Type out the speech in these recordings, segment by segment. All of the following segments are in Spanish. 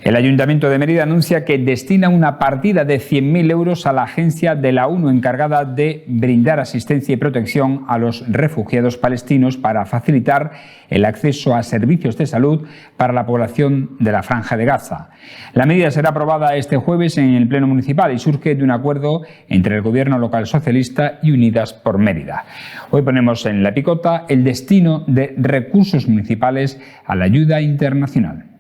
El Ayuntamiento de Mérida anuncia que destina una partida de 100.000 euros a la agencia de la ONU encargada de brindar asistencia y protección a los refugiados palestinos para facilitar el acceso a servicios de salud para la población de la Franja de Gaza. La medida será aprobada este jueves en el Pleno Municipal y surge de un acuerdo entre el Gobierno local socialista y Unidas por Mérida. Hoy ponemos en la picota el destino de recursos municipales a la ayuda internacional.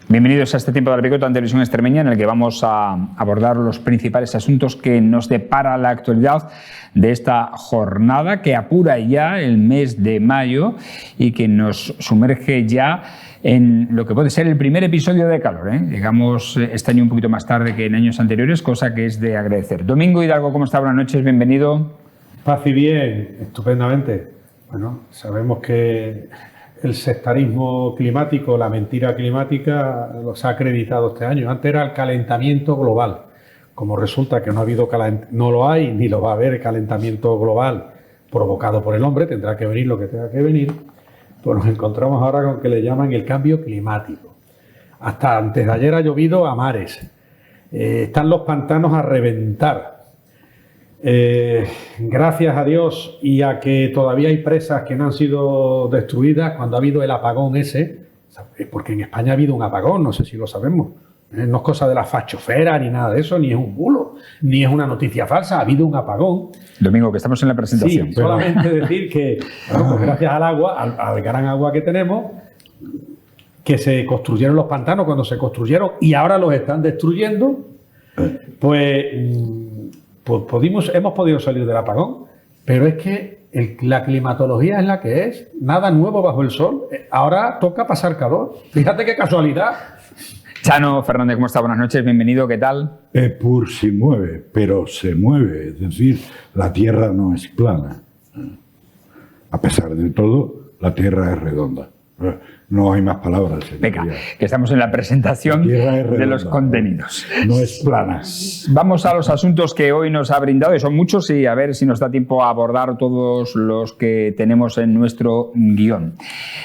Bienvenidos a este tiempo de la picota en Televisión Extremeña, en el que vamos a abordar los principales asuntos que nos depara la actualidad de esta jornada que apura ya el mes de mayo y que nos sumerge ya en lo que puede ser el primer episodio de calor. Llegamos este año un poquito más tarde que en años anteriores, cosa que es de agradecer. Domingo Hidalgo, ¿cómo está? Buenas noches, bienvenido. Paz y bien, estupendamente. Bueno, sabemos que el sectarismo climático, la mentira climática, los ha acreditado este año. Antes era el calentamiento global. Como resulta que no lo hay ni lo va a haber calentamiento global provocado por el hombre, tendrá que venir lo que tenga que venir, pues nos encontramos ahora con que le llaman el cambio climático. Hasta antes de ayer ha llovido a mares. Están los pantanos a reventar. Gracias a Dios y a que todavía hay presas que no han sido destruidas cuando ha habido el apagón ese, porque en España ha habido un apagón, no sé si lo sabemos, no es cosa de la fachofera ni nada de eso, ni es un bulo, ni es una noticia falsa, ha habido un apagón. Domingo, que estamos en la presentación. Sí, solamente decir que, bueno, pues gracias al agua, al gran agua que tenemos, que se construyeron los pantanos cuando se construyeron y ahora los están destruyendo, pues hemos podido salir del apagón, pero es que la climatología es la que es, nada nuevo bajo el sol, ahora toca pasar calor, fíjate qué casualidad. Chano Fernández, ¿cómo está? Buenas noches, bienvenido, ¿qué tal? Epur se mueve, pero se mueve, es decir, la Tierra no es plana. A pesar de todo, la Tierra es redonda. No hay más palabras. Venga, que estamos en la presentación de los contenidos. No es plana. Vamos a los asuntos que hoy nos ha brindado, y son muchos, y a ver si nos da tiempo a abordar todos los que tenemos en nuestro guión.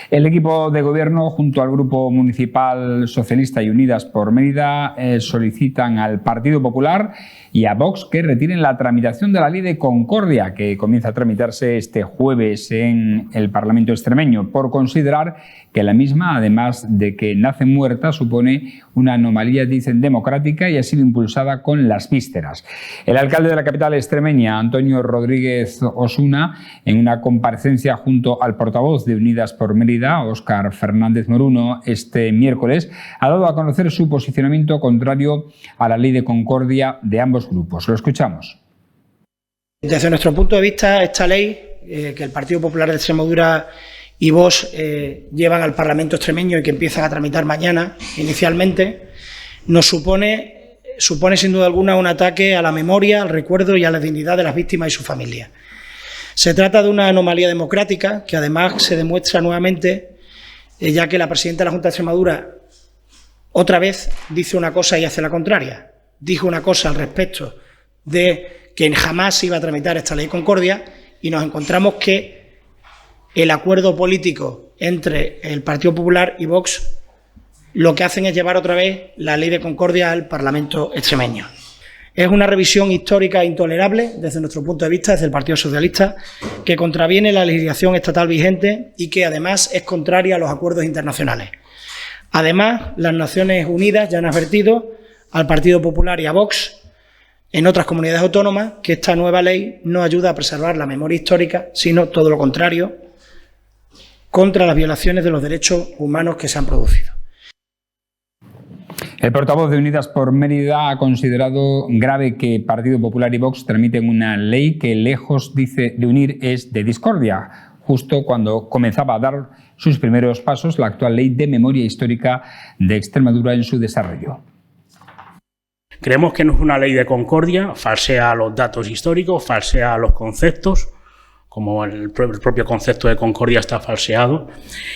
El equipo de gobierno, junto al Grupo Municipal Socialista y Unidas por Mérida, solicitan al Partido Popular y a Vox que retiren la tramitación de la Ley de Concordia, que comienza a tramitarse este jueves en el Parlamento extremeño, por considerar que la misma, además de que nace muerta, supone una anomalía, dicen, democrática y ha sido impulsada con las vísceras. El alcalde de la capital extremeña, Antonio Rodríguez Osuna, en una comparecencia junto al portavoz de Unidas por Mérida, Óscar Fernández Moruno, este miércoles, ha dado a conocer su posicionamiento contrario a la Ley de Concordia de ambos grupos. Lo escuchamos. Desde nuestro punto de vista, esta ley que el Partido Popular de Extremadura y Vox llevan al Parlamento extremeño y que empiezan a tramitar mañana, inicialmente, nos supone sin duda alguna un ataque a la memoria, al recuerdo y a la dignidad de las víctimas y sus familias. Se trata de una anomalía democrática que además se demuestra nuevamente, ya que la presidenta de la Junta de Extremadura otra vez dice una cosa y hace la contraria. Dijo una cosa al respecto de que jamás se iba a tramitar esta ley de Concordia y nos encontramos que el acuerdo político entre el Partido Popular y Vox lo que hacen es llevar otra vez la Ley de Concordia al Parlamento extremeño. Es una revisión histórica intolerable desde nuestro punto de vista, desde el Partido Socialista, que contraviene la legislación estatal vigente y que además es contraria a los acuerdos internacionales. Además, las Naciones Unidas ya han advertido al Partido Popular y a Vox en otras comunidades autónomas que esta nueva ley no ayuda a preservar la memoria histórica, sino todo lo contrario, contra las violaciones de los derechos humanos que se han producido. El portavoz de Unidas por Mérida ha considerado grave que Partido Popular y Vox tramiten una ley que, lejos, dice, de unir, es de discordia, justo cuando comenzaba a dar sus primeros pasos la actual Ley de Memoria Histórica de Extremadura en su desarrollo. Creemos que no es una ley de concordia, falsea los datos históricos, falsea los conceptos, como el propio concepto de concordia está falseado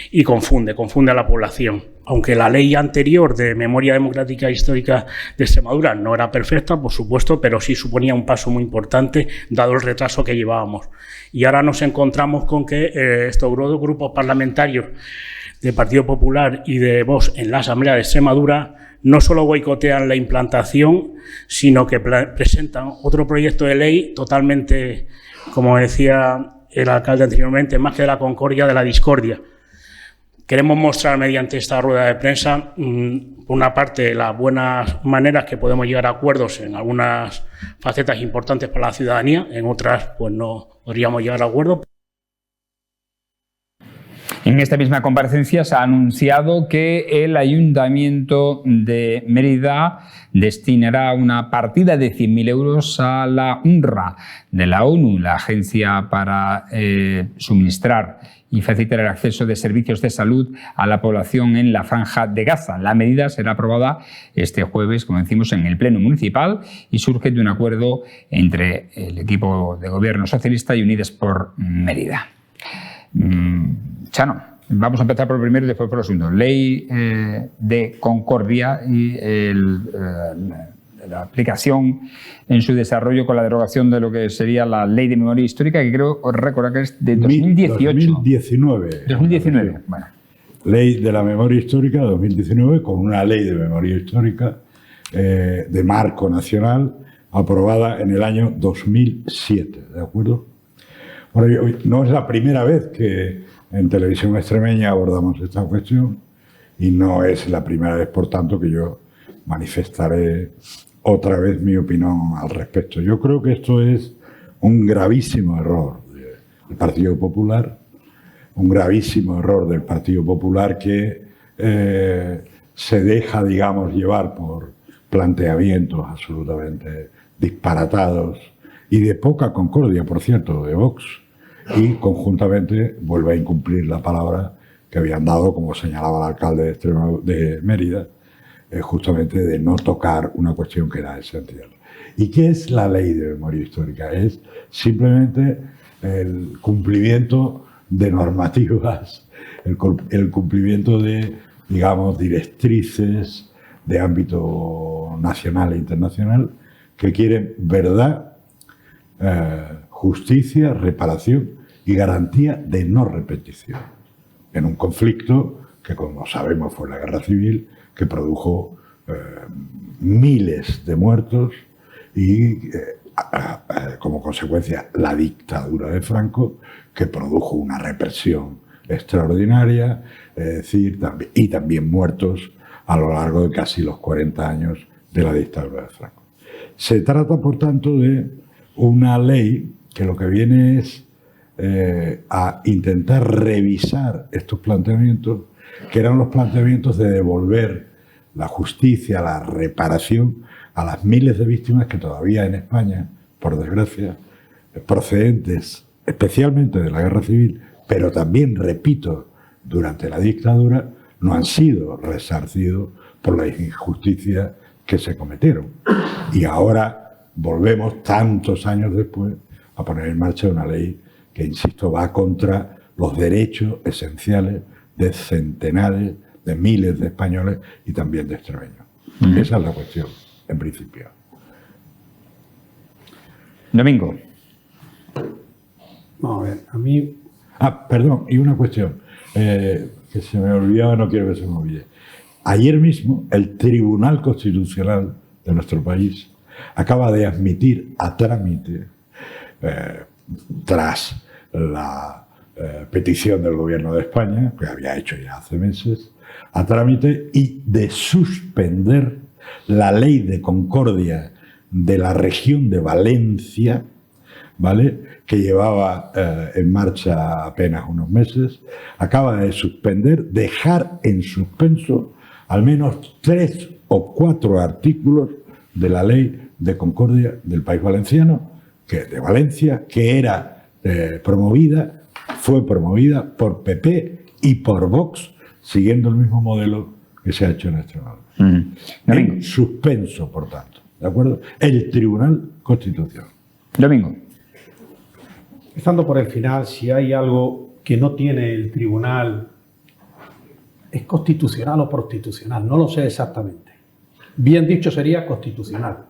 y confunde a la población. Aunque la ley anterior de memoria democrática e histórica de Extremadura no era perfecta, por supuesto, pero sí suponía un paso muy importante, dado el retraso que llevábamos. Y ahora nos encontramos con que estos grupos parlamentarios del Partido Popular y de Vox en la Asamblea de Extremadura no solo boicotean la implantación, sino que presentan otro proyecto de ley totalmente, como decía el alcalde anteriormente, más que de la concordia, de la discordia. Queremos mostrar mediante esta rueda de prensa, por una parte, las buenas maneras que podemos llegar a acuerdos en algunas facetas importantes para la ciudadanía, en otras pues no podríamos llegar a acuerdos. En esta misma comparecencia se ha anunciado que el Ayuntamiento de Mérida destinará una partida de 100.000 euros a la UNRWA de la ONU, la agencia para suministrar y facilitar el acceso de servicios de salud a la población en la Franja de Gaza. La medida será aprobada este jueves, como decimos, en el Pleno Municipal y surge de un acuerdo entre el equipo de gobierno socialista y Unidas por Mérida. Chano, vamos a empezar por el primero y después por el segundo. Ley de concordia y la aplicación en su desarrollo con la derogación de lo que sería la Ley de Memoria Histórica, que creo recordar que es de 2018. 2019. Bueno. Ley de la Memoria Histórica 2019, con una Ley de Memoria Histórica de marco nacional aprobada en el año 2007, ¿de acuerdo? Bueno, no es la primera vez que en Televisión Extremeña abordamos esta cuestión y no es la primera vez, por tanto, que yo manifestaré otra vez mi opinión al respecto. Yo creo que esto es un gravísimo error del Partido Popular, que se deja, digamos, llevar por planteamientos absolutamente disparatados y de poca concordia, por cierto, de Vox, y conjuntamente vuelve a incumplir la palabra que habían dado, como señalaba el alcalde de Mérida, justamente de no tocar una cuestión que era esencial. ¿Y qué es la Ley de Memoria Histórica? Es simplemente el cumplimiento de normativas, el cumplimiento de, digamos, directrices de ámbito nacional e internacional que quieren verdad, justicia, reparación y garantía de no repetición en un conflicto que, como sabemos, fue la Guerra Civil, que produjo miles de muertos y, como consecuencia, la dictadura de Franco, que produjo una represión extraordinaria, y también muertos a lo largo de casi los 40 años de la dictadura de Franco. Se trata, por tanto, de una ley que lo que viene es a intentar revisar estos planteamientos, que eran los planteamientos de devolver la justicia, la reparación a las miles de víctimas que todavía en España, por desgracia, procedentes especialmente de la Guerra Civil, pero también, repito, durante la dictadura, no han sido resarcidos por la injusticia que se cometieron. Y ahora volvemos, tantos años después, a poner en marcha una ley que, insisto, va contra los derechos esenciales de centenares, de miles de españoles y también de extremeños. Esa es la cuestión, en principio. Domingo. Vamos a ver, a mí... Perdón, y una cuestión que se me olvidaba, no quiero que se me olvide. Ayer mismo, el Tribunal Constitucional de nuestro país acaba de admitir a trámite, tras la petición del Gobierno de España, que había hecho ya hace meses, a trámite y de suspender la Ley de Concordia de la región de Valencia, ¿vale?, que llevaba en marcha apenas unos meses. Acaba de suspender, dejar en suspenso al menos 3 o 4 artículos de la Ley de Concordia del País Valenciano, de Valencia, que era fue promovida por PP y por Vox, siguiendo el mismo modelo que se ha hecho en Extremadura. En suspenso, por tanto, ¿de acuerdo? El Tribunal Constitucional. Domingo. empezando por el final, si hay algo que no tiene el tribunal, ¿es constitucional o prostitucional? No lo sé exactamente. Bien dicho sería constitucional.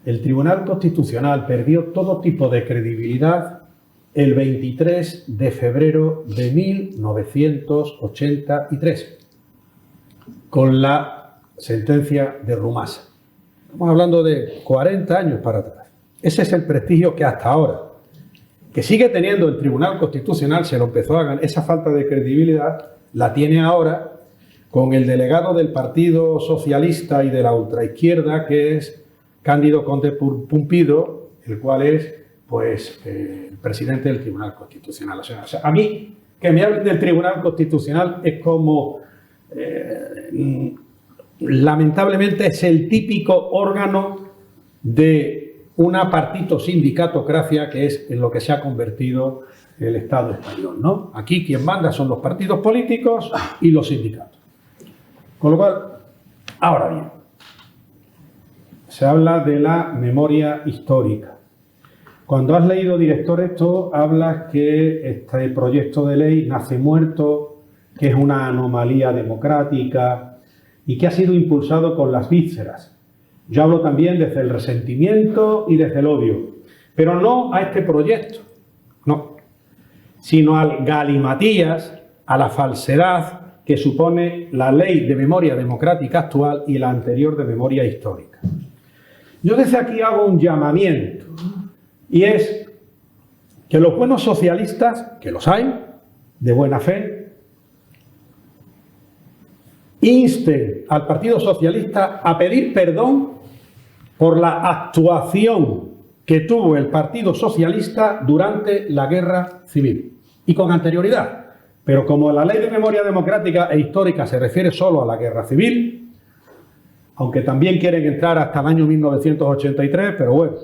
El Tribunal Constitucional perdió todo tipo de credibilidad el 23 de febrero de 1983, con la sentencia de Rumasa. Estamos hablando de 40 años para atrás. Ese es el prestigio que hasta ahora, que sigue teniendo el Tribunal Constitucional, se lo empezó a ganar. Esa falta de credibilidad la tiene ahora con el delegado del Partido Socialista y de la ultraizquierda, que es Cándido Conde Pumpido, el cual es, pues, el presidente del Tribunal Constitucional. O sea, a mí, que me hablen del Tribunal Constitucional es como, lamentablemente, es el típico órgano de una partito-sindicatocracia, que es en lo que se ha convertido el Estado español, ¿no? Aquí quien manda son los partidos políticos y los sindicatos. Con lo cual, ahora bien, se habla de la memoria histórica. Cuando has leído, director, esto, hablas que este proyecto de ley nace muerto, que es una anomalía democrática y que ha sido impulsado con las vísceras. Yo hablo también desde el resentimiento y desde el odio, pero no a este proyecto, no, sino al galimatías, a la falsedad que supone la ley de memoria democrática actual y la anterior de memoria histórica. Yo desde aquí hago un llamamiento, y es que los buenos socialistas, que los hay, de buena fe, insten al Partido Socialista a pedir perdón por la actuación que tuvo el Partido Socialista durante la Guerra Civil, y con anterioridad. Pero como la Ley de Memoria Democrática e Histórica se refiere solo a la Guerra Civil, aunque también quieren entrar hasta el año 1983, pero bueno,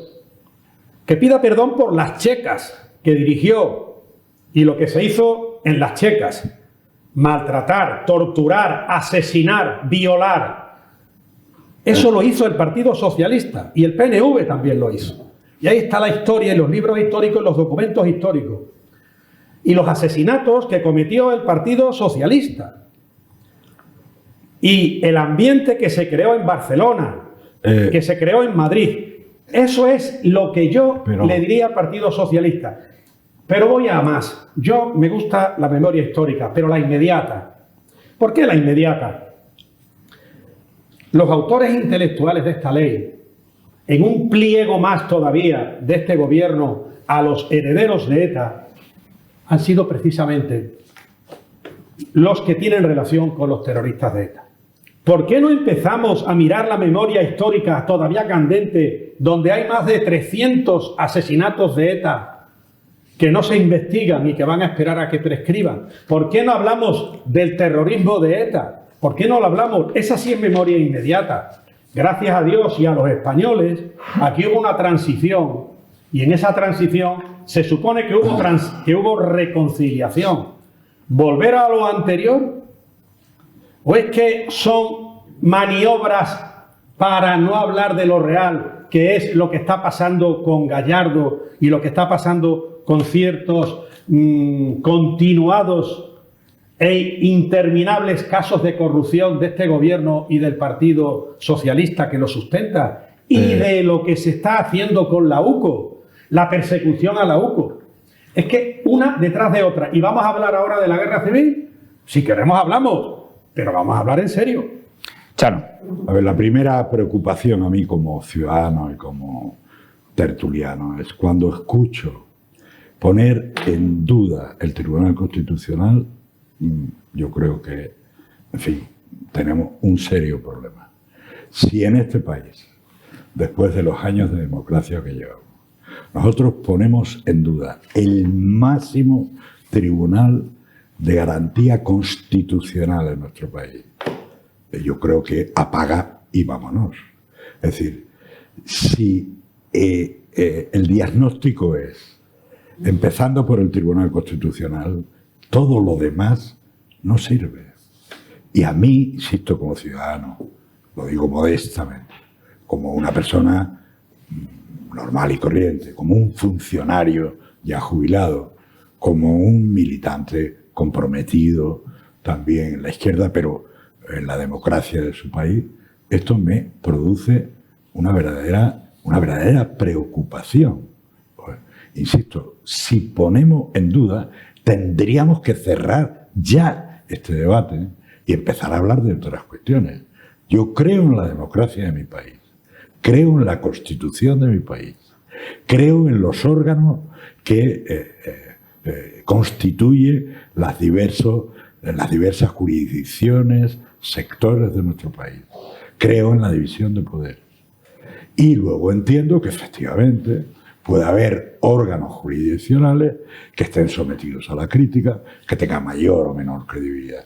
que pida perdón por las checas que dirigió y lo que se hizo en las checas: maltratar, torturar, asesinar, violar. Eso lo hizo el Partido Socialista y el PNV también lo hizo. Y ahí está la historia en los libros históricos, en los documentos históricos. Y los asesinatos que cometió el Partido Socialista. Y el ambiente que se creó en Barcelona, que se creó en Madrid. Eso es lo que yo le diría al Partido Socialista. Pero voy a más. Yo me gusta la memoria histórica, pero la inmediata. ¿Por qué la inmediata? Los autores intelectuales de esta ley, en un pliego más todavía de este gobierno a los herederos de ETA, han sido precisamente los que tienen relación con los terroristas de ETA. ¿Por qué no empezamos a mirar la memoria histórica todavía candente, donde hay más de 300 asesinatos de ETA que no se investigan y que van a esperar a que prescriban? ¿Por qué no hablamos del terrorismo de ETA? ¿Por qué no lo hablamos? Esa sí es memoria inmediata. Gracias a Dios y a los españoles, aquí hubo una transición, y en esa transición se supone que hubo reconciliación. ¿Volver a lo anterior? ¿O es que son maniobras para no hablar de lo real, que es lo que está pasando con Gallardo y lo que está pasando con ciertos continuados e interminables casos de corrupción de este gobierno y del Partido Socialista que lo sustenta? Y de lo que se está haciendo con la UCO, la persecución a la UCO. Es que una detrás de otra. ¿Y vamos a hablar ahora de la Guerra Civil? Si queremos hablamos, pero vamos a hablar en serio. Chano. A ver, la primera preocupación a mí como ciudadano y como tertuliano es cuando escucho poner en duda el Tribunal Constitucional. Yo creo que, en fin, tenemos un serio problema. Si en este país, después de los años de democracia que llevamos, nosotros ponemos en duda el máximo tribunal de garantía constitucional en nuestro país, yo creo que apaga y vámonos. Es decir, si el diagnóstico es, empezando por el Tribunal Constitucional, todo lo demás no sirve. Y a mí, insisto, como ciudadano, lo digo modestamente, como una persona normal y corriente, como un funcionario ya jubilado, como un militante comprometido también en la izquierda, pero en la democracia de su país, esto me produce una verdadera preocupación. Pues, insisto, si ponemos en duda, tendríamos que cerrar ya este debate y empezar a hablar de otras cuestiones. Yo creo en la democracia de mi país, creo en la Constitución de mi país, creo en los órganos que constituye las diversas jurisdicciones, sectores de nuestro país. Creo en la división de poderes. Y luego entiendo que efectivamente puede haber órganos jurisdiccionales que estén sometidos a la crítica, que tengan mayor o menor credibilidad.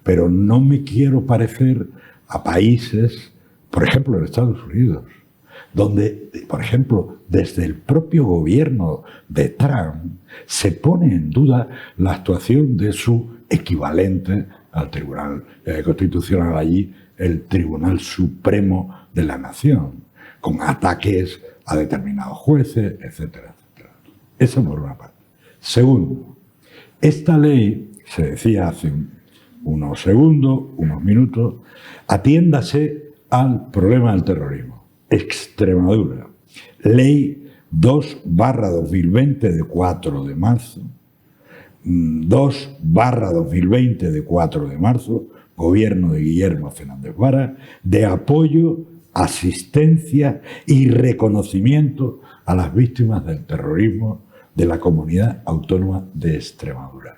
Pero no me quiero parecer a países, por ejemplo, en Estados Unidos, donde, por ejemplo, desde el propio gobierno de Trump se pone en duda la actuación de su equivalente al Tribunal Constitucional allí, el Tribunal Supremo de la Nación, con ataques a determinados jueces, etcétera, etcétera. Eso por una parte. Segundo, esta ley, se decía hace unos segundos, unos minutos, atiéndase al problema del terrorismo. Extremadura, ley 2/2020 de 4 de marzo, 2/2020 de 4 de marzo, gobierno de Guillermo Fernández Vara, de apoyo, asistencia y reconocimiento a las víctimas del terrorismo de la Comunidad Autónoma de Extremadura.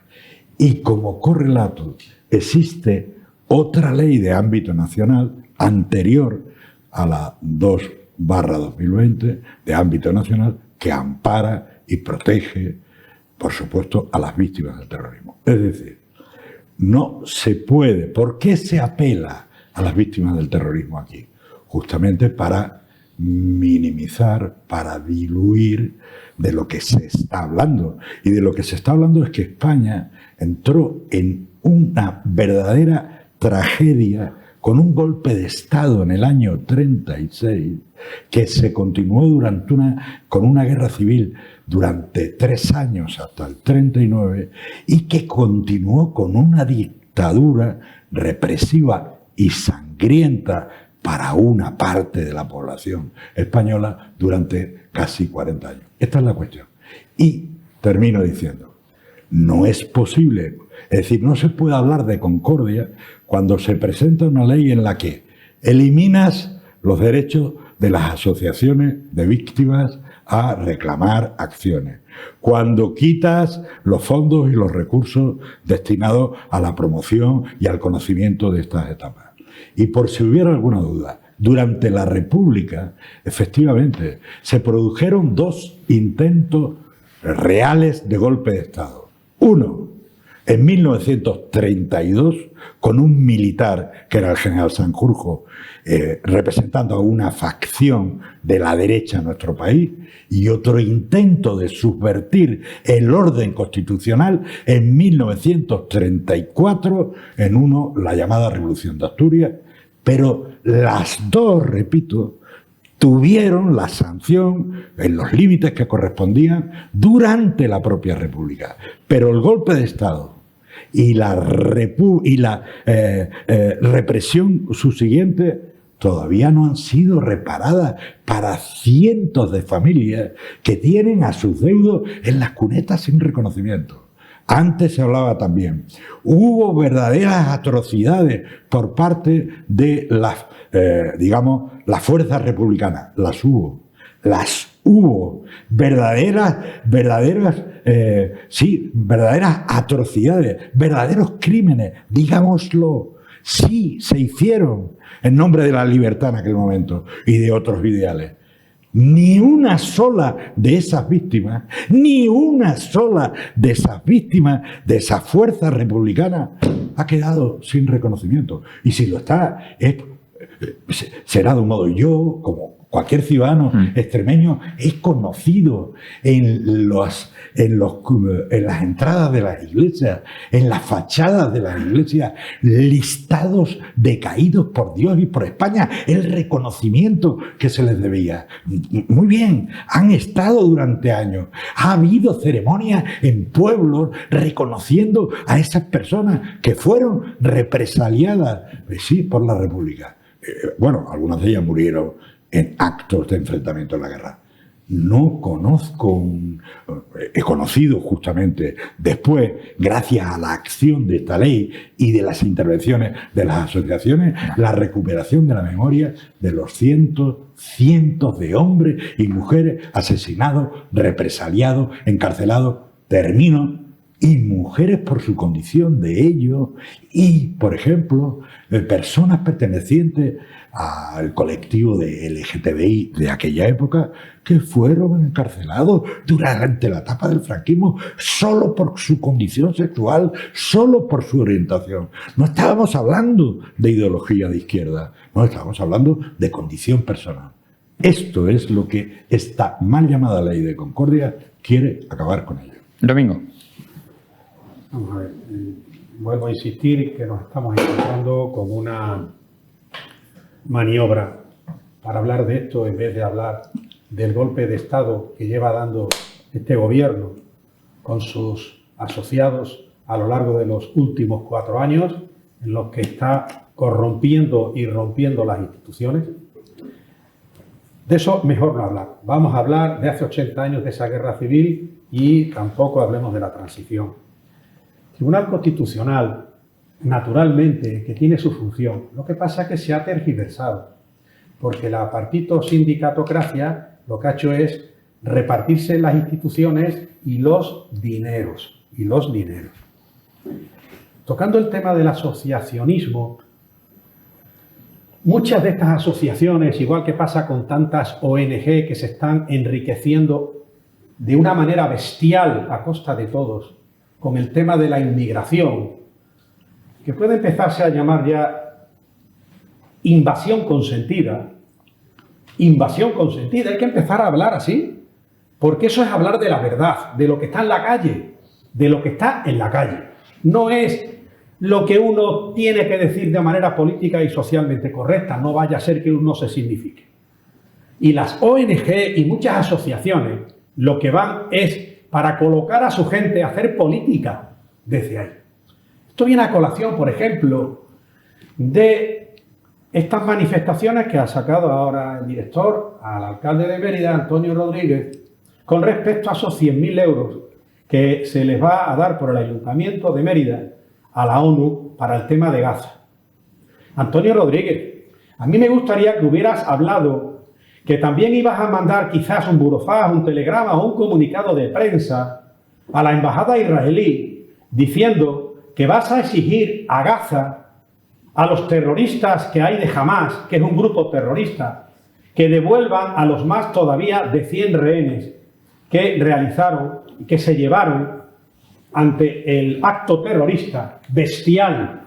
Y como correlato, existe otra ley de ámbito nacional anterior a la 2/2020 de ámbito nacional que ampara y protege, por supuesto, a las víctimas del terrorismo. Es decir, no se puede. ¿Por qué se apela a las víctimas del terrorismo aquí? Justamente para minimizar, para diluir de lo que se está hablando. Y de lo que se está hablando es que España entró en una verdadera tragedia con un golpe de Estado en el año 36, que se continuó con una guerra civil durante 3 años hasta el 39, y que continuó con una dictadura represiva y sangrienta para una parte de la población española durante casi 40 años. Esta es la cuestión. Y termino diciendo, no es posible, es decir, no se puede hablar de concordia cuando se presenta una ley en la que eliminas los derechos de las asociaciones de víctimas a reclamar acciones, cuando quitas los fondos y los recursos destinados a la promoción y al conocimiento de estas etapas. Y por si hubiera alguna duda, durante la República, efectivamente, se produjeron 2 intentos reales de golpe de Estado. Uno, en 1932, con un militar, que era el general Sanjurjo, representando a una facción de la derecha en nuestro país, y otro intento de subvertir el orden constitucional en 1934, en la llamada Revolución de Asturias, pero las dos, repito, tuvieron la sanción en los límites que correspondían durante la propia República. Pero el golpe de Estado y la represión subsiguiente todavía no han sido reparadas para cientos de familias que tienen a sus deudos en las cunetas sin reconocimiento. Antes se hablaba también, hubo verdaderas atrocidades por parte de las, las fuerzas republicanas. Las hubo. Verdaderas atrocidades, verdaderos crímenes, digámoslo. Sí, se hicieron en nombre de la libertad en aquel momento y de otros ideales. Ni una sola de esas víctimas, ni una sola de esas víctimas de esas fuerzas republicanas ha quedado sin reconocimiento. Y si lo está, será de un modo. Yo, cualquier ciudadano extremeño es conocido en las entradas de las iglesias, en las fachadas de las iglesias, listados de caídos por Dios y por España, el reconocimiento que se les debía. Muy bien, han estado durante años, ha habido ceremonias en pueblos reconociendo a esas personas que fueron represaliadas, sí, por la República. Bueno, algunas de ellas murieron en actos de enfrentamiento en la guerra. No conozco, he conocido justamente después, gracias a la acción de esta ley y de las intervenciones de las asociaciones, la recuperación de la memoria de los cientos de hombres y mujeres asesinados, represaliados, encarcelados, y mujeres por su condición de ellos, y, por ejemplo, personas pertenecientes al colectivo de LGTBI de aquella época que fueron encarcelados durante la etapa del franquismo solo por su condición sexual, solo por su orientación. No estábamos hablando de ideología de izquierda, no estábamos hablando de condición personal. Esto es lo que esta mal llamada ley de concordia quiere acabar con ello. Domingo. Vamos a ver, vuelvo a insistir que nos estamos encontrando con una maniobra para hablar de esto en vez de hablar del golpe de Estado que lleva dando este gobierno con sus asociados a lo largo de los últimos 4 años, en los que está corrompiendo y rompiendo las instituciones. De eso mejor no hablar. Vamos a hablar de hace 80 años de esa guerra civil y tampoco hablemos de la transición. El Tribunal Constitucional, naturalmente, que tiene su función. Lo que pasa es que se ha tergiversado, porque la partito-sindicatocracia lo que ha hecho es repartirse las instituciones y los dineros. Tocando el tema del asociacionismo, muchas de estas asociaciones, igual que pasa con tantas ONG que se están enriqueciendo de una manera bestial a costa de todos, con el tema de la inmigración, que puede empezarse a llamar ya invasión consentida, hay que empezar a hablar así, porque eso es hablar de la verdad, de lo que está en la calle, no es lo que uno tiene que decir de manera política y socialmente correcta, no vaya a ser que uno se signifique. Y las ONG y muchas asociaciones lo que van es para colocar a su gente a hacer política desde ahí. Esto viene a colación, por ejemplo, de estas manifestaciones que ha sacado ahora el director al alcalde de Mérida, Antonio Rodríguez, con respecto a esos 100.000 euros que se les va a dar por el Ayuntamiento de Mérida a la ONU para el tema de Gaza. Antonio Rodríguez, a mí me gustaría que hubieras hablado que también ibas a mandar quizás un burofax, un telegrama o un comunicado de prensa a la embajada israelí diciendo que vas a exigir a Gaza, a los terroristas que hay de Hamás, que es un grupo terrorista, que devuelvan a los más todavía de 100 rehenes que realizaron y que se llevaron ante el acto terrorista bestial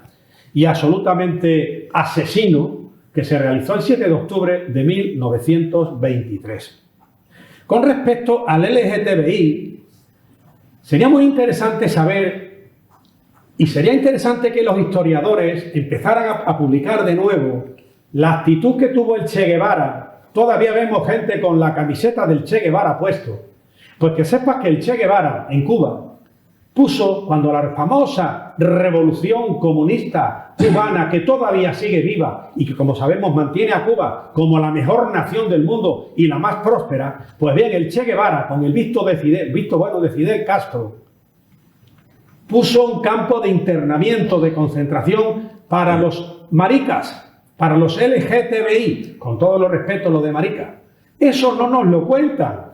y absolutamente asesino que se realizó el 7 de octubre de 1923. Con respecto al LGTBI, sería muy interesante saber, y sería interesante que los historiadores empezaran a publicar de nuevo la actitud que tuvo el Che Guevara. Todavía vemos gente con la camiseta del Che Guevara puesto. Pues que sepas que el Che Guevara en Cuba puso, cuando la famosa revolución comunista cubana, que todavía sigue viva y que, como sabemos, mantiene a Cuba como la mejor nación del mundo y la más próspera, pues bien, el Che Guevara, con el visto bueno de Fidel Castro, puso un campo de internamiento, de concentración para los maricas, para los LGTBI, con todo lo respeto lo de marica. Eso no nos lo cuentan.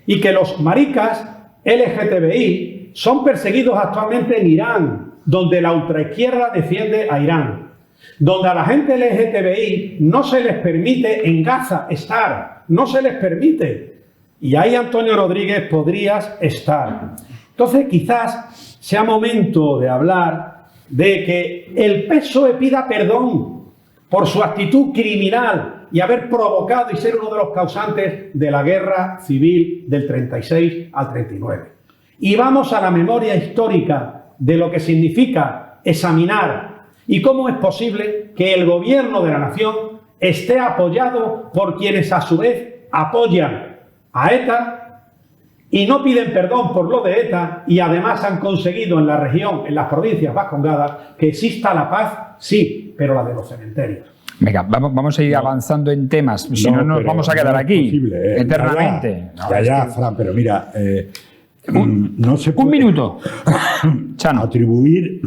Y que los maricas LGTBI son perseguidos actualmente en Irán, donde la ultraizquierda defiende a Irán, donde a la gente LGTBI no se les permite en Gaza estar, no se les permite. Y ahí, Antonio Rodríguez, podrías estar. Entonces, quizás sea momento de hablar de que el PSOE pida perdón por su actitud criminal y haber provocado y ser uno de los causantes de la guerra civil del 36 al 39. Y vamos a la memoria histórica de lo que significa examinar y cómo es posible que el gobierno de la nación esté apoyado por quienes a su vez apoyan a ETA y no piden perdón por lo de ETA, y además han conseguido en la región, en las provincias vascongadas, que exista la paz, sí, pero la de los cementerios. Venga, vamos a ir avanzando en temas, si no nos vamos a quedar aquí eternamente. Ya, Fran, pero mira, no se puede un minuto. Chano. Atribuir,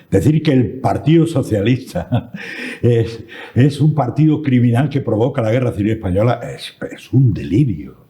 decir que el Partido Socialista es un partido criminal que provoca la Guerra Civil Española es un delirio.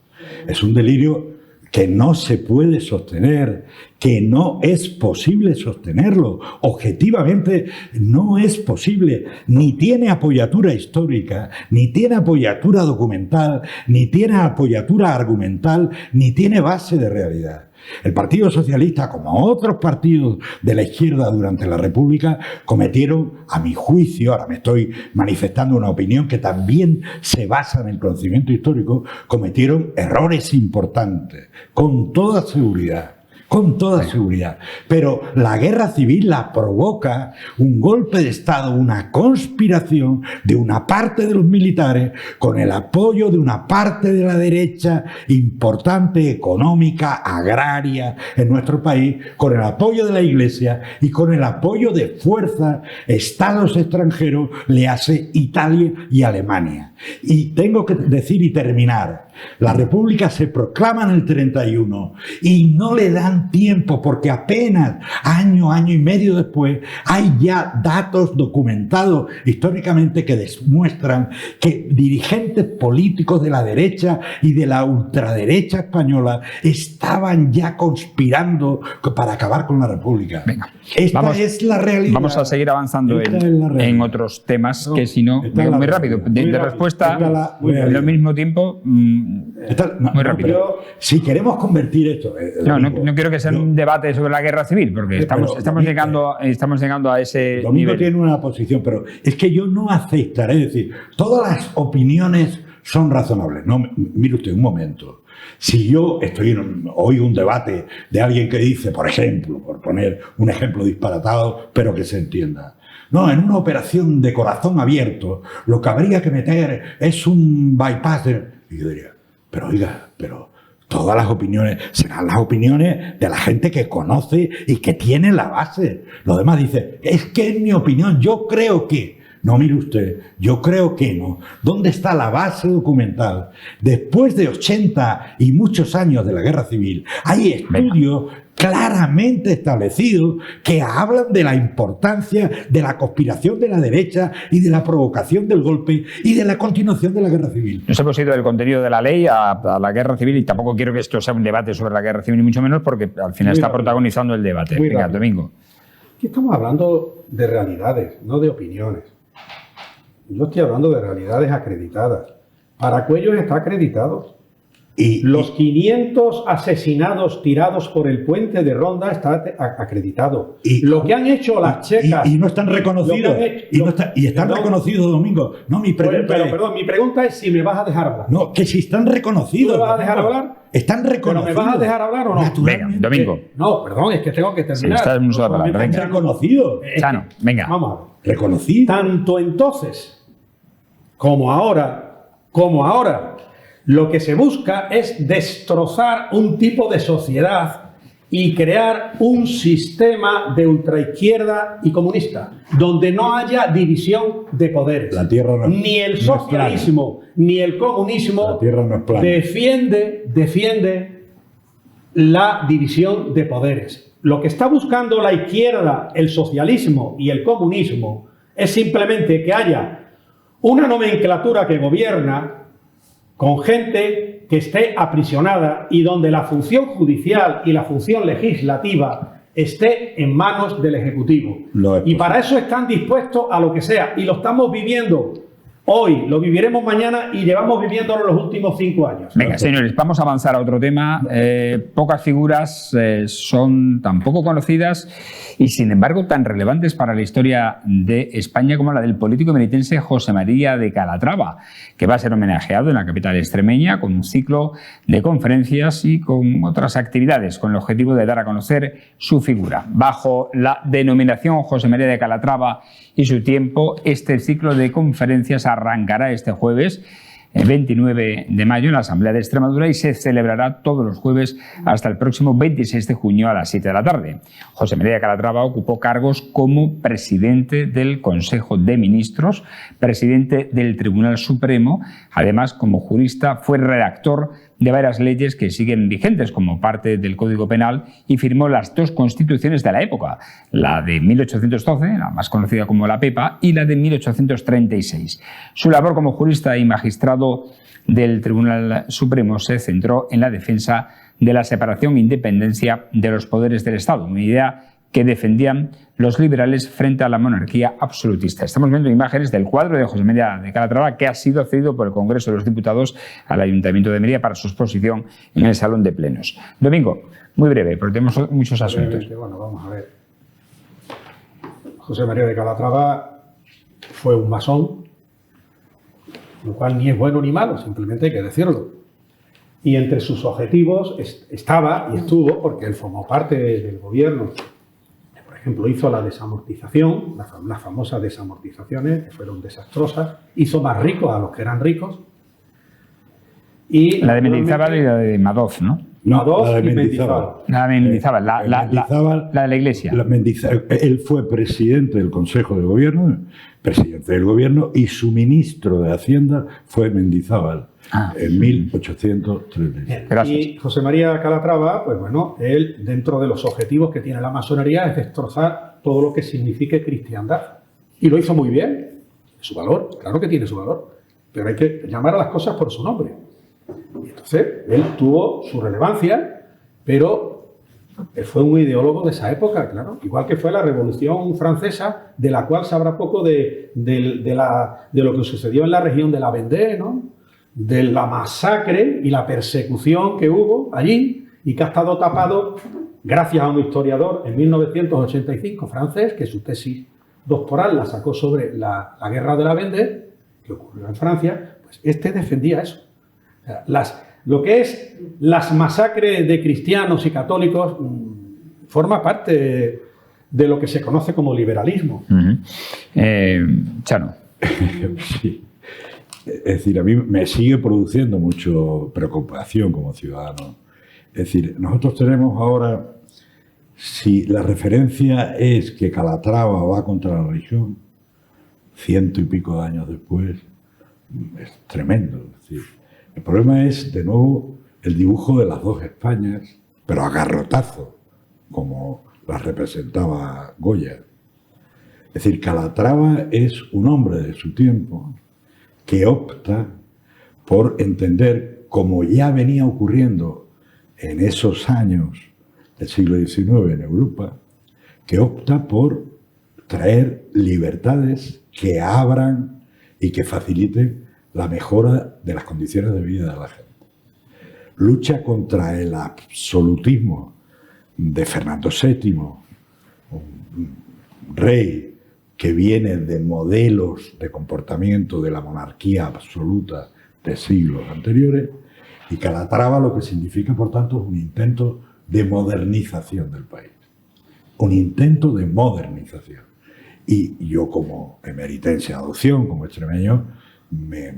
Es un delirio que no se puede sostener, que no es posible sostenerlo. Objetivamente no es posible. Ni tiene apoyatura histórica, ni tiene apoyatura documental, ni tiene apoyatura argumental, ni tiene base de realidad. El Partido Socialista, como otros partidos de la izquierda durante la República, cometieron, a mi juicio, ahora me estoy manifestando una opinión que también se basa en el conocimiento histórico, cometieron errores importantes, con toda seguridad. Con toda seguridad. Pero la guerra civil la provoca un golpe de Estado, una conspiración de una parte de los militares con el apoyo de una parte de la derecha importante, económica, agraria en nuestro país, con el apoyo de la Iglesia y con el apoyo de fuerzas, estados extranjeros, le hace Italia y Alemania. Y tengo que decir y terminar, la República se proclama en el 31 y no le dan tiempo porque apenas año y medio después hay ya datos documentados históricamente que demuestran que dirigentes políticos de la derecha y de la ultraderecha española estaban ya conspirando para acabar con la República. Venga, Esta es la realidad. Vamos a seguir avanzando en otros temas que si no, muy rápido, de respuesta al mismo tiempo. Muy rápido. Pero si queremos convertir esto... No quiero que sea un debate sobre la guerra civil, porque estamos llegando a ese Domingo nivel. tiene una posición, pero es que yo no aceptaré, es decir, todas las opiniones son razonables. No, mire usted, un momento. Si yo oigo un debate de alguien que dice, por ejemplo, por poner un ejemplo disparatado, pero que se entienda, no, en una operación de corazón abierto, lo que habría que meter es un bypass. Y yo diría, pero oiga, todas las opiniones serán las opiniones de la gente que conoce y que tiene la base. Lo demás dice, es que es mi opinión, yo creo que... No, mire usted, yo creo que no. ¿Dónde está la base documental? Después de 80 y muchos años de la guerra civil, hay estudios claramente establecidos que hablan de la importancia de la conspiración de la derecha y de la provocación del golpe y de la continuación de la guerra civil. Nos hemos ido del contenido de la ley a la guerra civil y tampoco quiero que esto sea un debate sobre la guerra civil, ni mucho menos, porque al final está protagonizando el debate. Venga, Domingo. Aquí estamos hablando de realidades, no de opiniones. Yo estoy hablando de realidades acreditadas. Paracuellos está acreditado. Los 500 asesinados tirados por el puente de Ronda está acreditado. Lo que han hecho las checas... Y no están reconocidos. Están reconocidos, Domingo. No, mi pregunta Perdón, mi pregunta es si me vas a dejar hablar. No, que si están reconocidos. ¿Tú me vas a dejar hablar? Están reconocidos. ¿Pero me vas a dejar hablar o no? Venga, Domingo. No, perdón, es que tengo que terminar. Sí, está en un solo palabra. Están reconocidos. Chano, venga. Vamos a ver. Reconocidos. Tanto entonces como ahora, lo que se busca es destrozar un tipo de sociedad y crear un sistema de ultraizquierda y comunista, donde no haya división de poderes. La tierra no, ni el socialismo ni el comunismo la tierra no es plana. defiende la división de poderes. Lo que está buscando la izquierda, el socialismo y el comunismo es simplemente que haya una nomenclatura que gobierna con gente que esté aprisionada y donde la función judicial y la función legislativa esté en manos del Ejecutivo. Y para eso están dispuestos a lo que sea. Y lo estamos viviendo hoy, lo viviremos mañana y llevamos viviéndolo los últimos 5 años. Venga, señores, vamos a avanzar a otro tema. Pocas figuras son tan poco conocidas y, sin embargo, tan relevantes para la historia de España como la del político emeritense José María de Calatrava, que va a ser homenajeado en la capital extremeña con un ciclo de conferencias y con otras actividades, con el objetivo de dar a conocer su figura. Bajo la denominación José María de Calatrava y su tiempo, este ciclo de conferencias arrancará este jueves, el 29 de mayo, en la Asamblea de Extremadura y se celebrará todos los jueves hasta el próximo 26 de junio a las 7 de la tarde. José María de Calatrava ocupó cargos como presidente del Consejo de Ministros, presidente del Tribunal Supremo. Además, como jurista, fue redactor de varias leyes que siguen vigentes como parte del Código Penal y firmó las 2 constituciones de la época, la de 1812, la más conocida como la Pepa, y la de 1836. Su labor como jurista y magistrado del Tribunal Supremo se centró en la defensa de la separación e independencia de los poderes del Estado, una idea que defendían los liberales frente a la monarquía absolutista. Estamos viendo imágenes del cuadro de José María de Calatrava que ha sido cedido por el Congreso de los Diputados al Ayuntamiento de Mérida para su exposición en el Salón de Plenos. Domingo, muy breve, porque tenemos muchos asuntos. Bueno, vamos a ver. José María de Calatrava fue un masón, lo cual ni es bueno ni malo, simplemente hay que decirlo. Y entre sus objetivos estaba y estuvo, porque él formó parte del gobierno. Por ejemplo, hizo la desamortización, las famosas desamortizaciones, que fueron desastrosas, hizo más ricos a los que eran ricos. Y la de Mendizábal y la de Madoz, ¿no? Madoz la de y Mendizábal. Mendizábal. La de Mendizábal, la de la Iglesia. Él fue presidente del Consejo de Gobierno, presidente del Gobierno, y su ministro de Hacienda fue Mendizábal en 1836. Gracias. Y José María Calatrava, pues bueno, él, dentro de los objetivos que tiene la masonería, es destrozar todo lo que signifique cristiandad. Y lo hizo muy bien. Su valor, claro que tiene su valor, pero hay que llamar a las cosas por su nombre. Y entonces, él tuvo su relevancia, pero él fue un ideólogo de esa época, claro. Igual que fue la Revolución Francesa, de la cual sabrá poco de lo que sucedió en la región de la Vendée, ¿no? De la masacre y la persecución que hubo allí y que ha estado tapado gracias a un historiador en 1985 francés, que su tesis doctoral la sacó sobre la guerra de la Vendée, que ocurrió en Francia. Pues este defendía eso. O sea, lo que es las masacres de cristianos y católicos forma parte de lo que se conoce como liberalismo. Chano. Sí. Es decir, a mí me sigue produciendo mucho preocupación como ciudadano. Es decir, nosotros tenemos ahora, si la referencia es que Calatrava va contra la religión, 100 y pico de años después, es tremendo. Es decir, el problema es, de nuevo, el dibujo de las 2 Españas, pero a garrotazo, como las representaba Goya. Es decir, Calatrava es un hombre de su tiempo que opta por entender, como ya venía ocurriendo en esos años del siglo XIX en Europa, que opta por traer libertades que abran y que faciliten la mejora de las condiciones de vida de la gente. Lucha contra el absolutismo de Fernando VII, un rey que viene de modelos de comportamiento de la monarquía absoluta de siglos anteriores, y Calatrava lo que significa, por tanto, es un intento de modernización del país. Un intento de modernización. Y yo, como emeritense de adopción, como extremeño, me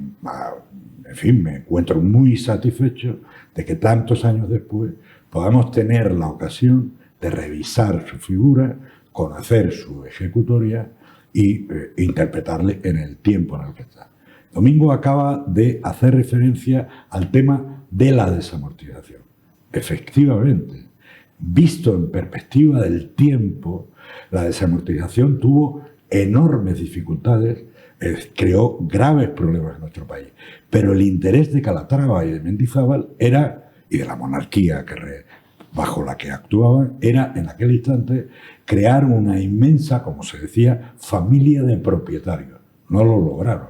encuentro muy satisfecho de que tantos años después podamos tener la ocasión de revisar su figura, conocer su ejecutoria y interpretarle en el tiempo en el que está. Domingo acaba de hacer referencia al tema de la desamortización. Efectivamente, visto en perspectiva del tiempo, la desamortización tuvo enormes dificultades, creó graves problemas en nuestro país. Pero el interés de Calatrava y de Mendizábal era, y de la monarquía bajo la que actuaban, era en aquel instante crear una inmensa, como se decía, familia de propietarios. No lo lograron.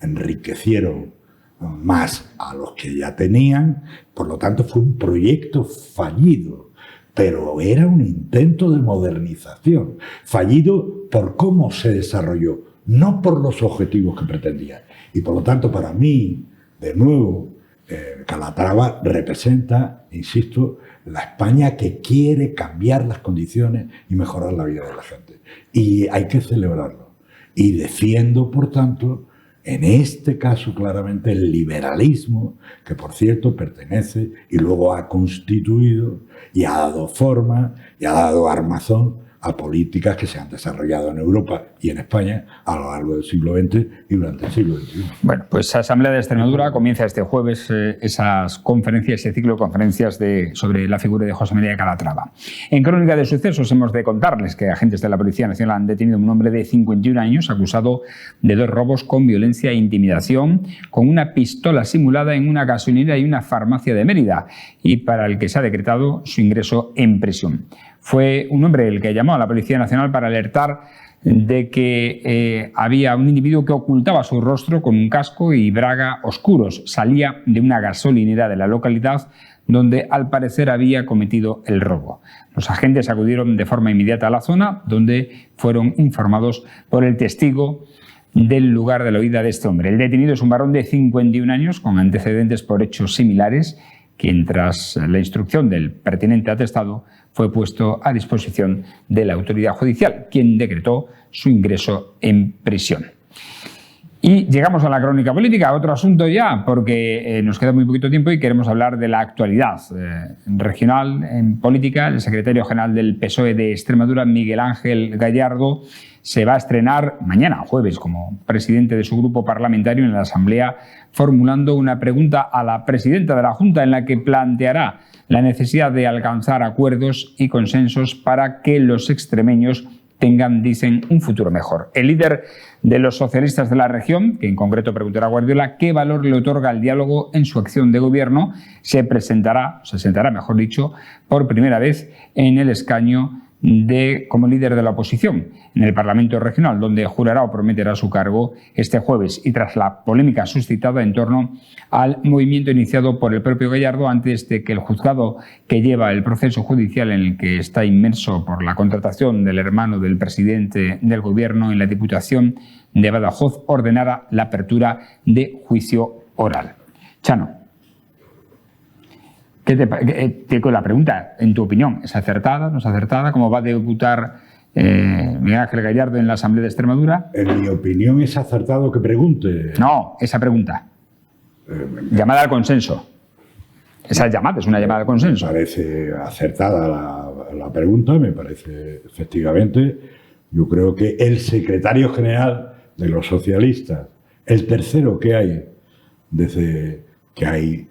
enriquecieron más a los que ya tenían, por lo tanto fue un proyecto fallido, pero era un intento de modernización, fallido por cómo se desarrolló, no por los objetivos que pretendía. Y por lo tanto, para mí, de nuevo, Calatrava representa, insisto, la España que quiere cambiar las condiciones y mejorar la vida de la gente. Y hay que celebrarlo. Y defiendo, por tanto, en este caso claramente el liberalismo, que por cierto pertenece y luego ha constituido y ha dado forma y ha dado armazón a políticas que se han desarrollado en Europa y en España a lo largo del siglo XX y durante el siglo XXI. Bueno, pues la Asamblea de Extremadura comienza este jueves esas conferencias, ese ciclo de conferencias sobre la figura de José María Calatrava. En Crónica de Sucesos hemos de contarles que agentes de la Policía Nacional han detenido a un hombre de 51 años acusado de 2 robos con violencia e intimidación con una pistola simulada en una gasolinera y una farmacia de Mérida y para el que se ha decretado su ingreso en prisión. Fue un hombre el que llamó a la Policía Nacional para alertar de que había un individuo que ocultaba su rostro con un casco y braga oscuros. Salía de una gasolinera de la localidad donde al parecer había cometido el robo. Los agentes acudieron de forma inmediata a la zona donde fueron informados por el testigo del lugar de la huida de este hombre. El detenido es un varón de 51 años con antecedentes por hechos similares, quien tras la instrucción del pertinente atestado fue puesto a disposición de la autoridad judicial, quien decretó su ingreso en prisión. Y llegamos a la crónica política, otro asunto ya, porque nos queda muy poquito tiempo y queremos hablar de la actualidad regional en política. El secretario general del PSOE de Extremadura, Miguel Ángel Gallardo, se va a estrenar mañana, jueves, como presidente de su grupo parlamentario en la Asamblea, formulando una pregunta a la presidenta de la Junta en la que planteará la necesidad de alcanzar acuerdos y consensos para que los extremeños tengan, dicen, un futuro mejor. El líder de los socialistas de la región, que en concreto preguntará a Guardiola qué valor le otorga el diálogo en su acción de gobierno, se sentará, mejor dicho, por primera vez en el escaño como líder de la oposición en el Parlamento Regional, donde jurará o prometerá su cargo este jueves. Y tras la polémica suscitada en torno al movimiento iniciado por el propio Gallardo antes de que el juzgado que lleva el proceso judicial en el que está inmerso por la contratación del hermano del presidente del Gobierno en la Diputación de Badajoz ordenara la apertura de juicio oral. Chano, la pregunta, en tu opinión, ¿es acertada, no es acertada? ¿Cómo va a debutar Miguel Ángel Gallardo en la Asamblea de Extremadura? En mi opinión es acertado que pregunte. No, esa pregunta. Llamada al consenso. Esa llamada es una llamada al consenso. Me parece acertada la pregunta, me parece efectivamente. Yo creo que el secretario general de los socialistas, el tercero que hay desde que hay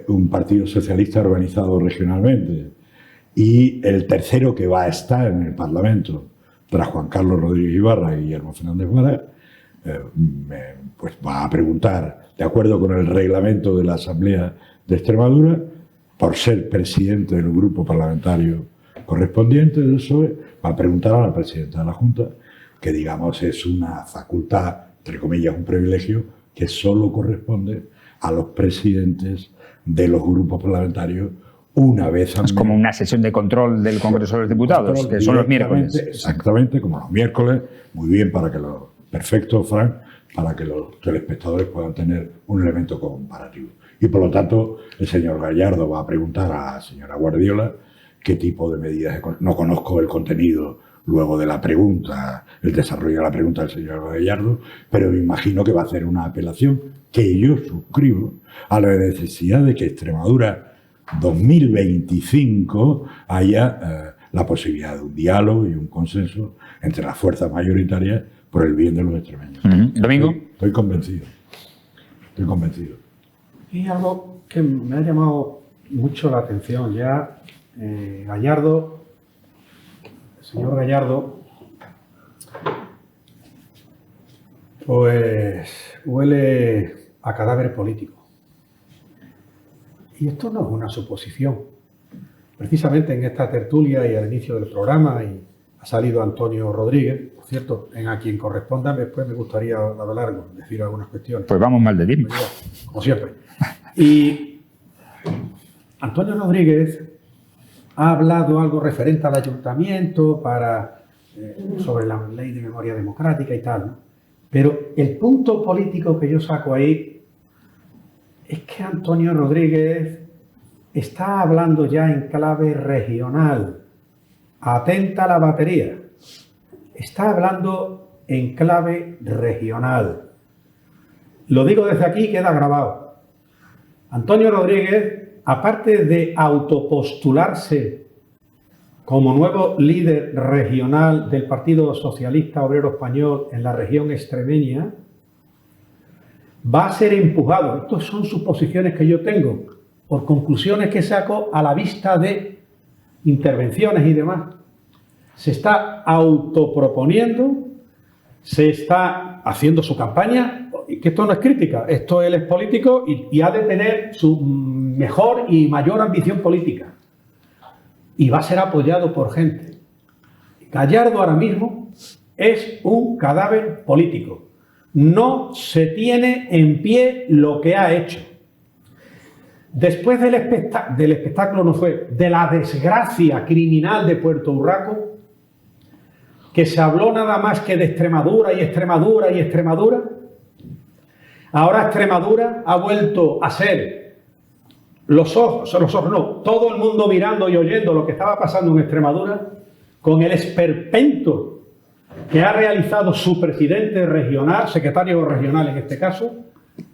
un partido socialista organizado regionalmente y el tercero que va a estar en el Parlamento tras Juan Carlos Rodríguez Ibarra y Guillermo Fernández Vara, pues va a preguntar, de acuerdo con el reglamento de la Asamblea de Extremadura, por ser presidente del grupo parlamentario correspondiente del PSOE, va a preguntar a la presidenta de la Junta, que digamos es una facultad, entre comillas, un privilegio, que solo corresponde a los presidentes de los grupos parlamentarios una vez al mes. Es como una sesión de control del Congreso de los Diputados, que son los miércoles. Exactamente, como los miércoles. Muy bien, perfecto, Frank, para que los telespectadores puedan tener un elemento comparativo. Y por lo tanto, el señor Gallardo va a preguntar a la señora Guardiola qué tipo de medidas. No conozco el contenido luego de la pregunta, el desarrollo de la pregunta del señor Gallardo, pero me imagino que va a hacer una apelación que yo suscribo a la necesidad de que Extremadura 2025 haya la posibilidad de un diálogo y un consenso entre las fuerzas mayoritarias por el bien de los extremeños. Domingo. Estoy convencido. Estoy convencido. Y algo que me ha llamado mucho la atención ya, Gallardo, el señor Gallardo, pues huele a cadáver político. Y esto no es una suposición. Precisamente en esta tertulia y al inicio del programa y ha salido Antonio Rodríguez, por cierto, en a quien corresponda después me gustaría hablar, decir algunas cuestiones. Pues vamos mal de tiempo. Como siempre. Y Antonio Rodríguez ha hablado algo referente al ayuntamiento sobre la ley de memoria democrática y tal, ¿no? Pero el punto político que yo saco ahí es que Antonio Rodríguez está hablando ya en clave regional. Atenta a la batería. Está hablando en clave regional. Lo digo desde aquí, queda grabado. Antonio Rodríguez, aparte de autopostularse como nuevo líder regional del Partido Socialista Obrero Español en la región extremeña, va a ser empujado, estas son suposiciones que yo tengo, por conclusiones que saco a la vista de intervenciones y demás. Se está autoproponiendo, se está haciendo su campaña, y que esto no es crítica, esto él es político y ha de tener su mejor y mayor ambición política. Y va a ser apoyado por gente. Gallardo ahora mismo es un cadáver político. No se tiene en pie lo que ha hecho. Después del espectáculo, no fue, de la desgracia criminal de Puerto Urraco, que se habló nada más que de Extremadura y Extremadura y Extremadura. Ahora Extremadura ha vuelto a ser los ojos no, todo el mundo mirando y oyendo lo que estaba pasando en Extremadura, con el esperpento que ha realizado su presidente regional, secretario regional en este caso,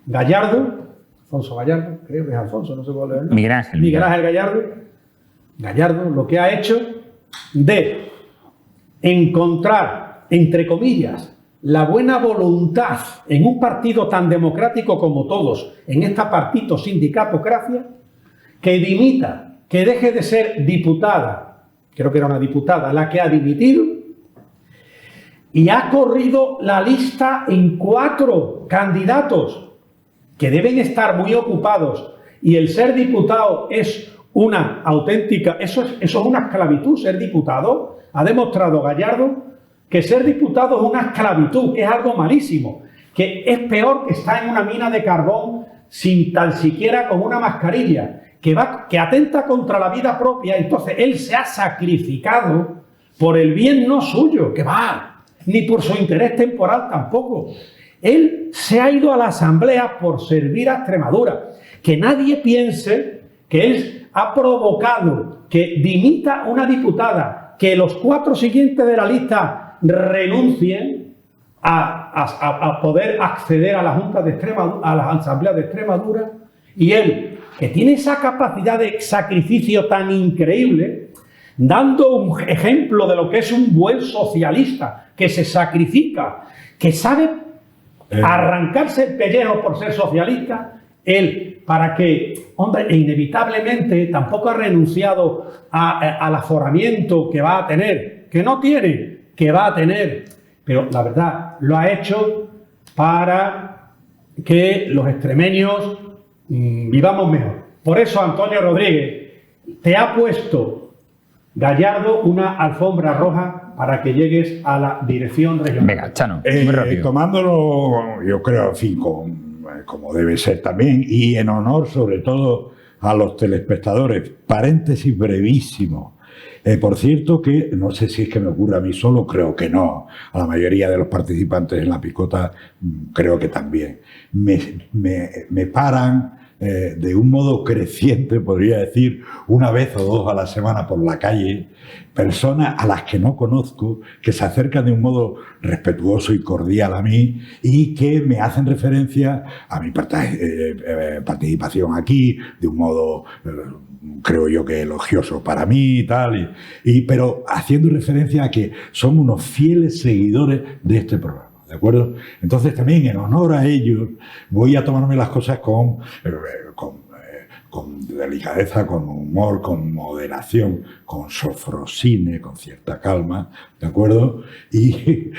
Gallardo, Alfonso Gallardo, creo que es Alfonso, no sé cuál es el nombre. Miguel Ángel Gallardo. Gallardo lo que ha hecho de encontrar, entre comillas, la buena voluntad en un partido tan democrático como todos, en esta partito sindicatocracia, que dimita, que deje de ser diputada, creo que era una diputada la que ha dimitido, y ha corrido la lista en 4 candidatos que deben estar muy ocupados, y el ser diputado es una auténtica, eso es una esclavitud, ser diputado. Ha demostrado Gallardo que ser diputado es una esclavitud, que es algo malísimo, que es peor que estar en una mina de carbón sin tan siquiera con una mascarilla, que atenta contra la vida propia. Entonces él se ha sacrificado por el bien no suyo, que va, ni por su interés temporal tampoco. Él se ha ido a la asamblea por servir a Extremadura. Que nadie piense que él ha provocado que dimita una diputada, que los 4 siguientes de la lista renuncien a poder acceder a la Junta de Extremadura, a la Asamblea de Extremadura, y él, que tiene esa capacidad de sacrificio tan increíble, dando un ejemplo de lo que es un buen socialista, que se sacrifica, que sabe arrancarse el pellejo por ser socialista, él, para que, hombre, inevitablemente tampoco ha renunciado al aforamiento que va a tener, que no tiene, que va a tener, pero la verdad, lo ha hecho para que los extremeños vivamos mejor. Por eso, Antonio Rodríguez, te ha puesto Gallardo una alfombra roja para que llegues a la dirección regional. Venga, Chano, muy rápido. Tomándolo, yo creo, en fin, como debe ser también, y en honor sobre todo a los telespectadores. Paréntesis brevísimo. Por cierto que, no sé si es que me ocurre a mí solo, creo que no. A la mayoría de los participantes en la picota creo que también. Me paran de un modo creciente, podría decir, 1 vez o 2 a la semana por la calle, personas a las que no conozco, que se acercan de un modo respetuoso y cordial a mí y que me hacen referencia a mi participación aquí, de un modo, creo yo que elogioso para mí y tal, pero haciendo referencia a que son unos fieles seguidores de este programa. ¿De acuerdo? Entonces también en honor a ellos voy a tomarme las cosas con delicadeza, con humor, con moderación, con sofrosine, con cierta calma, ¿de acuerdo? Y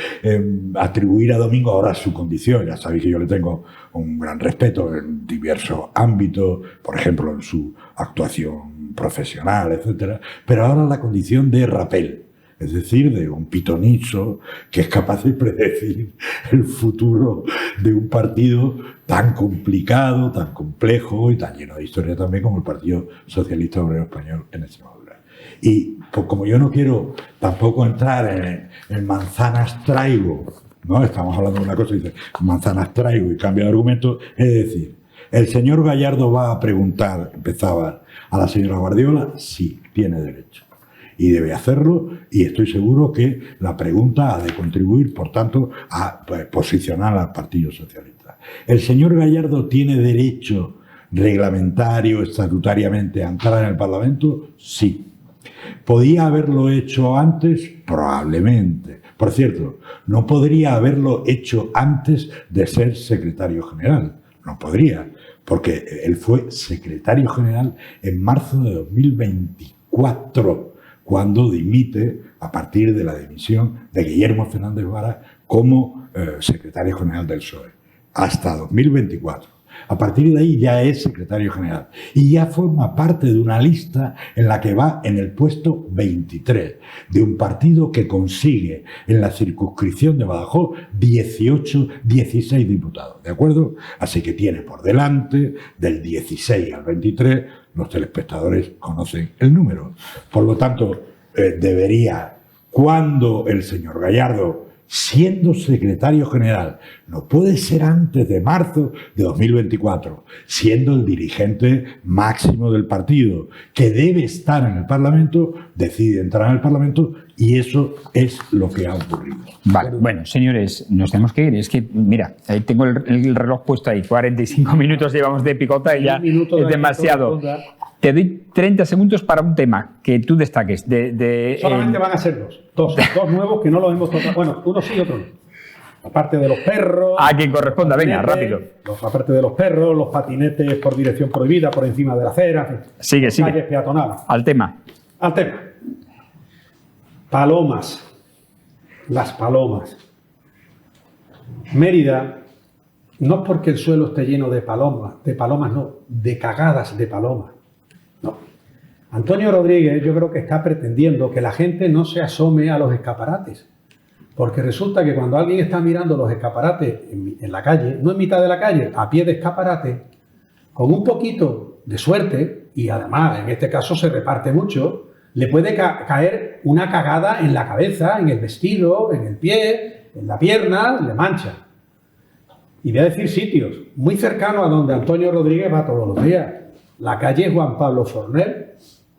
atribuir a Domingo ahora su condición. Ya sabéis que yo le tengo un gran respeto en diversos ámbitos, por ejemplo en su actuación profesional, etcétera, pero ahora la condición de rapel. es decir, de un pitonizo que es capaz de predecir el futuro de un partido tan complicado, tan complejo y tan lleno de historia también como el Partido Socialista Obrero Español en Extremadura. Y pues, como yo no quiero tampoco entrar en manzanas traigo, ¿no? Estamos hablando de una cosa y dice manzanas traigo y cambio de argumento, es decir, ¿el señor Gallardo va a preguntar, empezaba, a la señora Guardiola? Sí, tiene derecho. Y debe hacerlo, y estoy seguro que la pregunta ha de contribuir, por tanto, a posicionar al Partido Socialista. ¿El señor Gallardo tiene derecho reglamentario, estatutariamente, a entrar en el Parlamento? Sí. ¿Podía haberlo hecho antes? Probablemente. Por cierto, no podría haberlo hecho antes de ser secretario general. No podría, porque él fue secretario general en marzo de 2024, cuando dimite a partir de la dimisión de Guillermo Fernández Vara como secretario general del PSOE, hasta 2024. A partir de ahí ya es secretario general y ya forma parte de una lista en la que va en el puesto 23 de un partido que consigue en la circunscripción de Badajoz 16 diputados, ¿de acuerdo? Así que tiene por delante del 16 al 23, los telespectadores conocen el número. Por lo tanto, debería, cuando el señor Gallardo, siendo secretario general, no puede ser antes de marzo de 2024, siendo el dirigente máximo del partido, que debe estar en el Parlamento, decide entrar en el Parlamento y eso es lo que ha ocurrido. Vale, bueno, señores, nos tenemos que ir. Es que, mira, ahí tengo el reloj puesto ahí, 45 minutos llevamos de picota y ya es demasiado. Te doy 30 segundos para un tema que tú destaques. Solamente van a ser dos nuevos que no los hemos tocado. Bueno, uno sí y otro no. Aparte de los perros... A quien corresponda, venga, rápido. Aparte de los perros, los patinetes por dirección prohibida, por encima de la acera. Sigue. Calles peatonales. Al tema. Palomas. Las palomas. Mérida, no es porque el suelo esté lleno de palomas no, de cagadas de palomas. No. Antonio Rodríguez yo creo que está pretendiendo que la gente no se asome a los escaparates. Porque resulta que cuando alguien está mirando los escaparates en la calle, no en mitad de la calle, a pie de escaparate, con un poquito de suerte, y además en este caso se reparte mucho, le puede caer una cagada en la cabeza, en el vestido, en el pie, en la pierna, le mancha. Y voy a decir sitios muy cercanos a donde Antonio Rodríguez va todos los días. La calle Juan Pablo Fornel,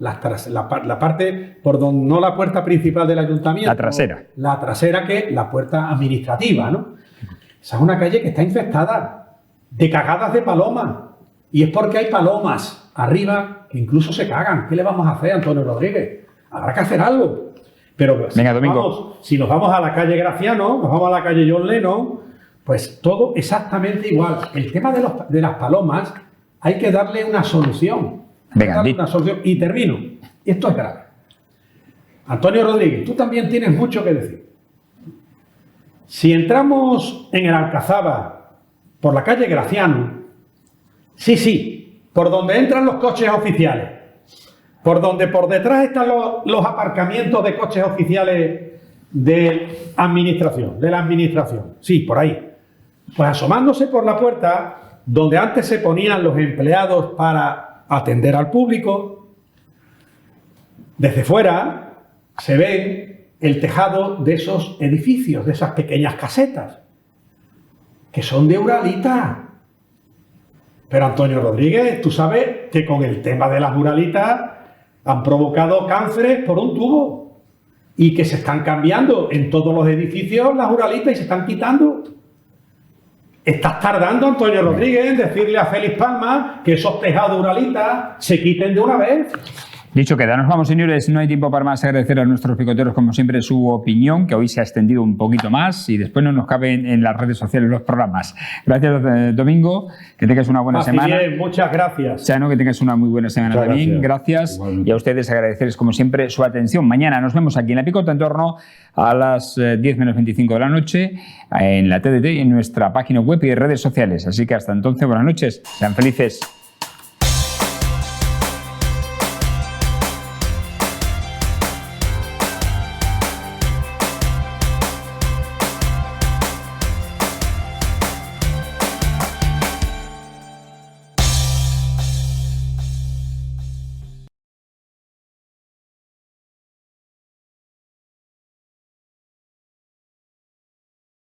la parte por donde, no la puerta principal del ayuntamiento. La trasera. La trasera, que la puerta administrativa, ¿no? Esa es una calle que está infestada de cagadas de palomas. Y es porque hay palomas arriba que incluso se cagan. ¿Qué le vamos a hacer, Antonio Rodríguez? Habrá que hacer algo. Pero venga, Domingo. Si nos vamos a la calle Graciano, nos vamos a la calle John Lennon, pues todo exactamente igual. El tema de las palomas hay que darle una solución. Venga, una solución. Y termino. Esto es grave. Antonio Rodríguez, tú también tienes mucho que decir. Si entramos en el Alcazaba por la calle Graciano, sí, por donde entran los coches oficiales, por donde por detrás están los aparcamientos de coches oficiales de la administración, sí, por ahí. Pues asomándose por la puerta, donde antes se ponían los empleados para atender al público, desde fuera se ve el tejado de esos edificios, de esas pequeñas casetas, que son de Uralita. Pero Antonio Rodríguez, tú sabes que con el tema de las Uralitas han provocado cánceres por un tubo y que se están cambiando en todos los edificios las Uralitas y se están quitando. Estás tardando, Antonio Rodríguez, en decirle a Félix Palma que esos tejados Uralitas se quiten de una vez. Dicho queda, nos vamos, señores. No hay tiempo para más. Agradecer a nuestros picoteros, como siempre, su opinión, que hoy se ha extendido un poquito más y después no nos caben en las redes sociales los programas. Gracias, Domingo. Que tengas una buena semana. Bien, muchas gracias. Chano, que tengas una muy buena semana también. Gracias. Y a ustedes agradecerles, como siempre, su atención. Mañana nos vemos aquí en La Picota en torno a las 10 menos 25 de la noche en la TDT y en nuestra página web y redes sociales. Así que hasta entonces, buenas noches. Sean felices.